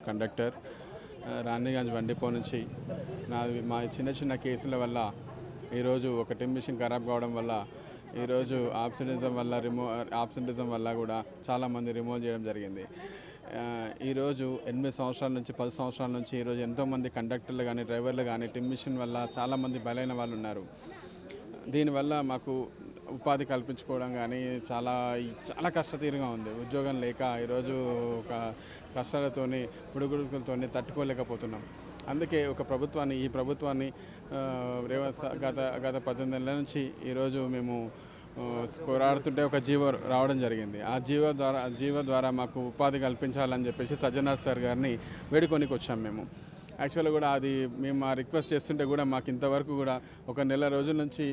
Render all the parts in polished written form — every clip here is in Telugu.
కండక్టర్ రాణిగంజ్ బండిపో నుంచి. మా చిన్న చిన్న కేసుల వల్ల ఈరోజు ఒక టిమ్ మిషన్ ఖరాబ్ కావడం వల్ల ఈరోజు ఆబ్సెంటిజం వల్ల కూడా చాలామంది రిమూవ్ చేయడం జరిగింది. ఈరోజు 8 సంవత్సరాల నుంచి 10 సంవత్సరాల నుంచి ఈరోజు ఎంతోమంది కండక్టర్లు కానీ డ్రైవర్లు కానీ టిమ్ మిషన్ వల్ల చాలామంది బలైన వాళ్ళు ఉన్నారు. దీనివల్ల మాకు ఉపాధి కల్పించుకోవడం కానీ చాలా చాలా కష్టతీరుగా ఉంది. ఉద్యోగం లేక ఈరోజు ఒక కష్టాలతోని పుడుగుడుకులతోని తట్టుకోలేకపోతున్నాం. అందుకే ఈ ప్రభుత్వాన్ని గత 18 నెలల నుంచి ఈరోజు మేము పోరాడుతుంటే ఒక జీవో రావడం జరిగింది. ఆ జీవో ద్వారా మాకు ఉపాధి కల్పించాలని చెప్పేసి సజ్జనార్ సార్ గారిని వేడుకొనికి వచ్చాం మేము. యాక్చువల్గా కూడా మేము రిక్వెస్ట్ చేస్తుంటే కూడా మాకు ఇంతవరకు కూడా ఒక నెల రోజుల నుంచి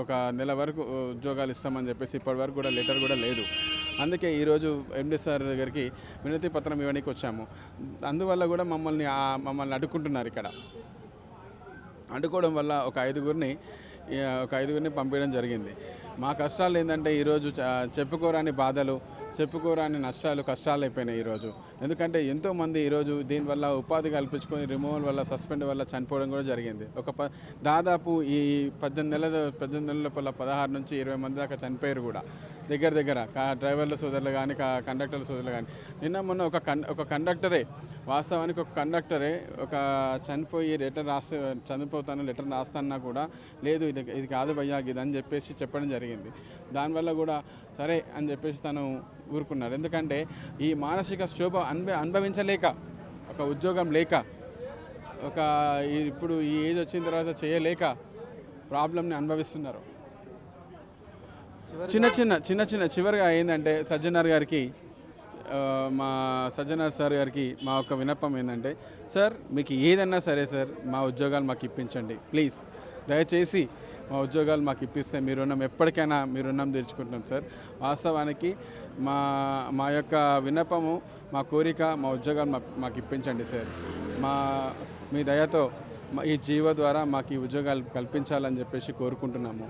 ఒక నెల వరకు ఉద్యోగాలు ఇస్తామని చెప్పేసి ఇప్పటివరకు కూడా లెటర్ కూడా లేదు. అందుకే ఈరోజు ఎండి సార్ దగ్గరికి వినతి పత్రం ఇవ్వడానికి వచ్చాము. అందువల్ల కూడా మమ్మల్ని అడ్డుకుంటున్నారు. ఇక్కడ అడ్డుకోవడం వల్ల ఒక ఐదుగురిని పంపించడం జరిగింది. మా కష్టాలు ఏంటంటే ఈరోజు చెప్పుకోరాని బాధలు, చెప్పుకోరాని కష్టాలు అయిపోయినాయి ఈరోజు. ఎందుకంటే ఎంతోమంది ఈరోజు దీనివల్ల ఉపాధి కల్పించుకొని రిమూవల్ వల్ల సస్పెండ్ వల్ల చనిపోవడం కూడా జరిగింది. దాదాపు ఈ 18 నెలల లోపల 16 నుంచి 20 మంది దాకా చనిపోయారు కూడా దగ్గర డ్రైవర్ల సోదరులు కానీ కండక్టర్ల సోదరులు కానీ. నిన్న మొన్న ఒక కండక్టరే వాస్తవానికి ఒక చనిపోయి చనిపోతాను లెటర్ రాస్తానన్నా కూడా లేదు, ఇది కాదు భయ్యా ఇది అని చెప్పేసి చెప్పడం జరిగింది. దానివల్ల కూడా సరే అని చెప్పేసి తను ఊరుకున్నాడు. ఎందుకంటే ఈ మానసిక క్షోభ అనుభవించలేక, ఒక ఉద్యోగం లేక, ఇప్పుడు ఈ ఏజ్ వచ్చిన తర్వాత చేయలేక ప్రాబ్లమ్ని అనుభవిస్తున్నారు. చివరిగా ఏంటంటే సజ్జనార్ సార్ గారికి మా యొక్క విన్నపం ఏంటంటే, సార్ మీకు ఏదన్నా సరే సార్ మా ఉద్యోగాలు మాకు ఇప్పించండి ప్లీజ్. దయచేసి మా ఉద్యోగాలు మాకు ఇప్పిస్తే ఎప్పటికైనా మీ రుణం తీర్చుకుంటాం సార్. వాస్తవానికి మా యొక్క విన్నపము, మా కోరిక, మా ఉద్యోగాలు మాకు ఇప్పించండి సార్. మీ దయతో ఈ జీవో ద్వారా మాకు ఈ ఉద్యోగాలు కల్పించాలని చెప్పేసి కోరుకుంటున్నాము.